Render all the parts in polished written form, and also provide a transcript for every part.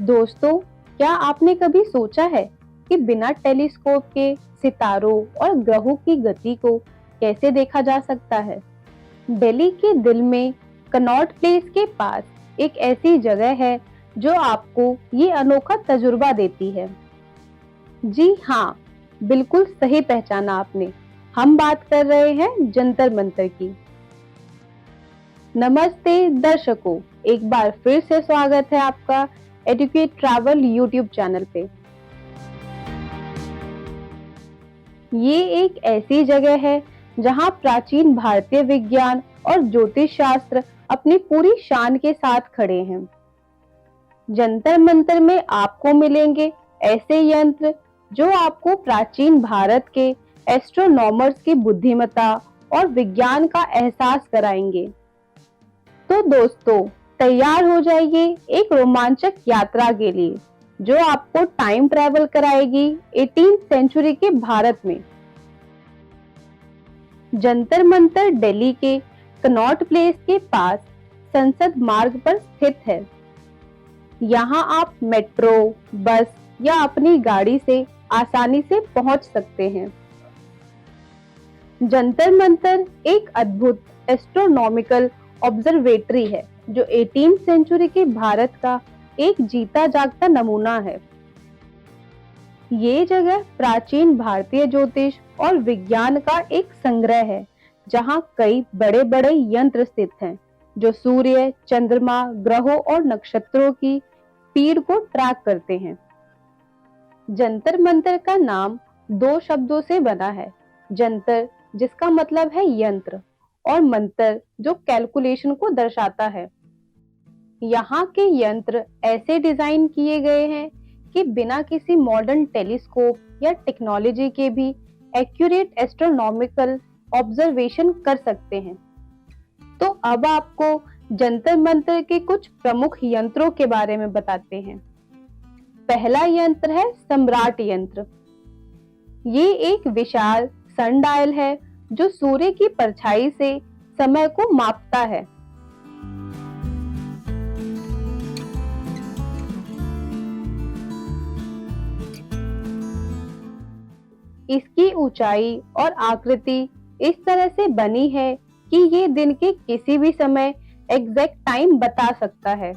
दोस्तों, क्या आपने कभी सोचा है कि बिना टेलीस्कोप के सितारों और ग्रहों की गति को कैसे देखा जा सकता है? दिल्ली के दिल में कनॉट प्लेस के पास एक ऐसी जगह है जो आपको ये अनोखा तजुर्बा देती है। जी हाँ, बिल्कुल सही पहचाना आपने। हम बात कर रहे हैं जंतर मंतर की। नमस्ते दर्शकों, एक बार फिर से स्वागत है आपका एडुकेट ट्रैवल यूट्यूब चैनल पे। ये एक ऐसी जगह है जहां प्राचीन भारतीय विज्ञान और ज्योतिष शास्त्र अपनी पूरी शान के साथ खड़े हैं। जंतर मंतर में आपको मिलेंगे ऐसे यंत्र जो आपको प्राचीन भारत के एस्ट्रोनॉमर्स की बुद्धिमत्ता और विज्ञान का एहसास कराएंगे। तो दोस्तों, तैयार हो जाइए एक रोमांचक यात्रा के लिए जो आपको टाइम ट्रैवल कराएगी 18th सेंचुरी के भारत में। जंतर मंतर दिल्ली के कनॉट प्लेस के पास संसद मार्ग पर स्थित है। यहाँ आप मेट्रो, बस या अपनी गाड़ी से आसानी से पहुंच सकते हैं। जंतर मंतर एक अद्भुत एस्ट्रोनॉमिकल ऑब्जर्वेटरी है जो 18th सेंचुरी के भारत का एक जीता जागता नमूना है। ये जगह प्राचीन भारतीय ज्योतिष और विज्ञान का एक संग्रह है जहां कई बड़े बड़े यंत्र स्थित हैं जो सूर्य, चंद्रमा, ग्रहों और नक्षत्रों की स्पीड को ट्रैक करते हैं। जंतर मंतर का नाम दो शब्दों से बना है। जंतर जिसका मतलब है यंत्र और मंतर जो कैलकुलेशन को दर्शाता है। यहाँ के यंत्र ऐसे डिजाइन किए गए हैं कि बिना किसी मॉडर्न टेलीस्कोप या टेक्नोलॉजी के भी एक्यूरेट एस्ट्रोनॉमिकल ऑब्जर्वेशन कर सकते हैं। तो अब आपको जंतर मंतर के कुछ प्रमुख यंत्रों के बारे में बताते हैं। पहला यंत्र है सम्राट यंत्र। ये एक विशाल सनडायल है जो सूर्य की परछाई से समय को मापता है। इसकी ऊंचाई और आकृति इस तरह से बनी है कि ये दिन के किसी भी समय एग्जैक्ट टाइम बता सकता है।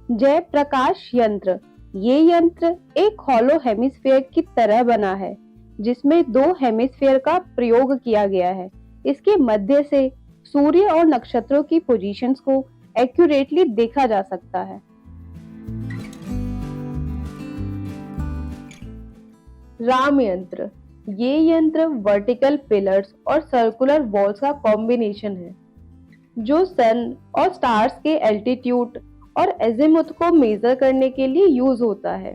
जय प्रकाश यंत्र। ये यंत्र एक हॉलो हेमिस्फीयर की तरह बना है जिसमें दो हेमिस्फीयर का प्रयोग किया गया है। इसके मध्य से सूर्य और नक्षत्रों की पोजीशंस को एक्यूरेटली देखा जा सकता है। राम यंत्र। ये यंत्र वर्टिकल पिलर्स और सर्कुलर वॉल्स का कॉम्बिनेशन है जो सन और स्टार्स के एल्टीट्यूड और एजिमुथ को मेजर करने के लिए यूज होता है।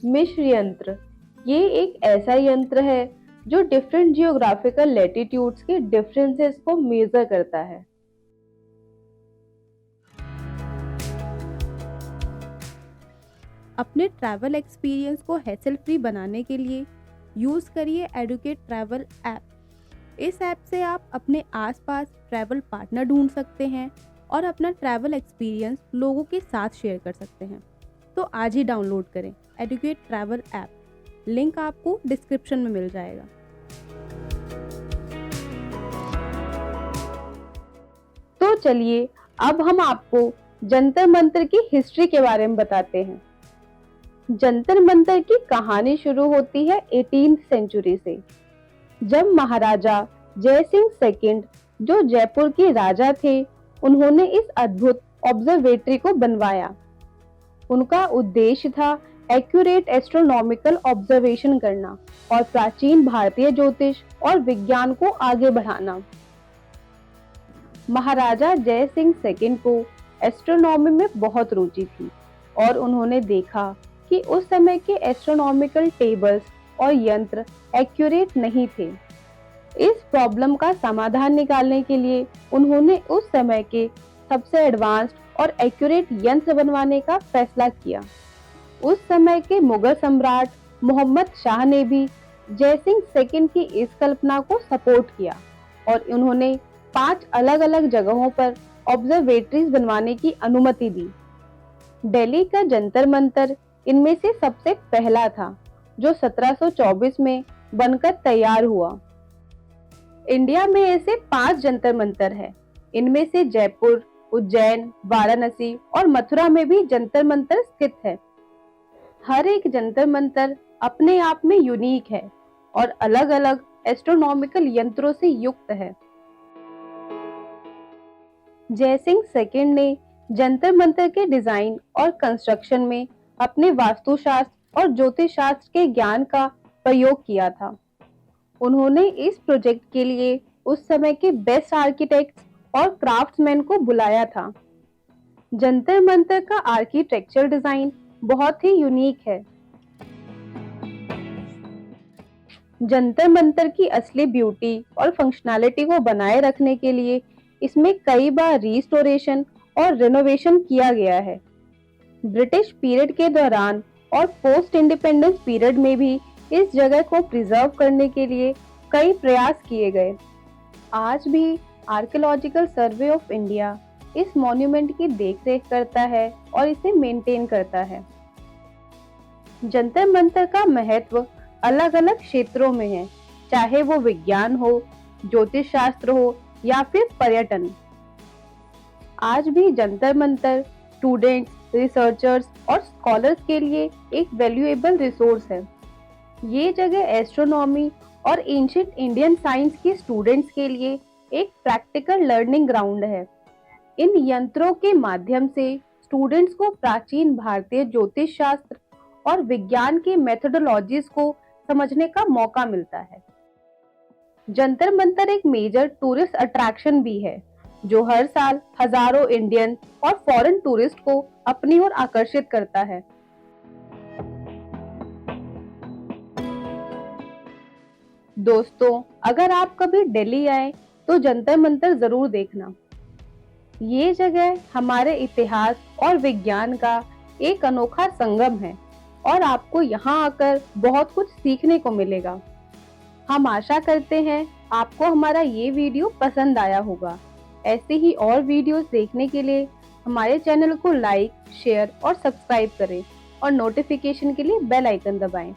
मिश्र यंत्र। ये एक ऐसा यंत्र है जो डिफरेंट जियोग्राफिकल लैटिट्यूड्स के डिफरेंसेस को मेजर करता है। अपने ट्रैवल एक्सपीरियंस को हैसल फ्री बनाने के लिए यूज़ करिए एडुकेट ट्रैवल ऐप। इस ऐप से आप अपने आसपास ट्रैवल पार्टनर ढूंढ सकते हैं और अपना ट्रैवल एक्सपीरियंस लोगों के साथ शेयर कर सकते हैं। तो आज ही डाउनलोड करें एडुकेट ट्रैवल ऐप। लिंक आपको डिस्क्रिप्शन में मिल जाएगा। तो चलिए अब हम आपको जंतर मंतर की हिस्ट्री के बारे में बताते हैं। जंतर मंतर की कहानी शुरू होती है 18th सेंचुरी से, जब महाराजा जय सिंह सेकंड जो जयपुर के राजा थे, उन्होंने इस अद्भुत ऑब्जर्वेटरी को बनवाया। उनका उद्देश्य था एक्यूरेट एस्ट्रोनॉमिकल ऑब्जर्वेशन करना और प्राचीन भारतीय ज्योतिष और विज्ञान को आगे बढ़ाना। महाराजा जय सिंह सेकंड को एस्ट्रोनॉमी में बहुत रुचि थी और उन्होंने देखा कि उस समय के एस्ट्रोनॉमिकल टेबल्स और यंत्र एक्यूरेट नहीं थे। इस प्रॉब्लम का समाधान निकालने के लिए उन्होंने उस समय के सबसे एडवांस्ड और एक्यूरेट यंत्र बनवाने का फैसला किया। उस समय के मुगल सम्राट मोहम्मद शाह ने भी जयसिंह सेकंड की इस कल्पना को सपोर्ट किया और उन्होंने 5 अलग-अलग जगहों पर ऑब्जर्वेटरीज बनवाने की अनुमति दी। दिल्ली का जंतर मंतर इनमें से सबसे पहला था, जो 1724 में बनकर तैयार हुआ। इंडिया में ऐसे 5 जंतर मंतर हैं। इनमें से जयपुर, उज्जैन, वाराणसी और मथुरा में भी जंतर मंतर स्थित है। हर एक जंतर मंतर अपने आप में यूनिक है और अलग-अलग एस्ट्रोनॉमिकल यंत्रों से युक्त है। जयसिंह सेकंड ने जंतर मंतर के डिजाइन और कंस्ट्रक्शन में अपने वास्तुशास्त्र और ज्योतिष शास्त्र के ज्ञान का प्रयोग किया था। उन्होंने इस प्रोजेक्ट के लिए उस समय के बेस्ट आर्किटेक्ट्स और क्राफ्ट्समैन को बुलाया था। जंतर मंतर का आर्किटेक्चर डिजाइन बहुत ही यूनिक है। जंतर मंतर की असली ब्यूटी और फंक्शनैलिटी को बनाए रखने के लिए इसमें कई बार रिस्टोरेशन और रिनोवेशन किया गया है। ब्रिटिश पीरियड के दौरान और पोस्ट इंडिपेंडेंस पीरियड में भी इस जगह को प्रिजर्व करने के लिए कई प्रयास किए गए। आज भी आर्कियोलॉजिकल सर्वे ऑफ इंडिया इस मॉन्यूमेंट की देखरेख करता है और इसे मेंटेन करता है। जंतर मंतर का महत्व अलग-अलग क्षेत्रों में है, चाहे वो विज्ञान हो, ज्योतिष शास्त्र हो या फिर पर्यटन। आज भी जंतर मंतर स्टूडेंट्स, रिसर्चर्स और स्कॉलर्स के लिए एक वैल्यूएबल रिसोर्स है। ये जगह एस्ट्रोनॉमी और एंशिएंट इंडियन साइंस के स्टूडेंट्स के लिए एक प्रैक्टिकल लर्निंग ग्राउंड है। इन यंत्रों के माध्यम से स्टूडेंट्स को प्राचीन भारतीय ज्योतिष शास्त्र और विज्ञान के मेथोडोलॉजीज को समझने का मौका मिलता है। जंतर मंतर एक मेजर टूरिस्ट अट्रैक्शन भी है, जो हर साल हजारों इंडियन और फॉरेन टूरिस्ट को अपनी ओर आकर्षित करता है। दोस्तों, अगर आप कभी दिल्ली आए तो जंतर मंतर जरूर देखना। ये जगह हमारे इतिहास और विज्ञान का एक अनोखा संगम है और आपको यहाँ आकर बहुत कुछ सीखने को मिलेगा। हम आशा करते हैं आपको हमारा ये वीडियो पसंद आया होगा। ऐसे ही और वीडियोस देखने के लिए हमारे चैनल को लाइक, शेयर और सब्सक्राइब करें और नोटिफिकेशन के लिए बेल आइकन दबाएं।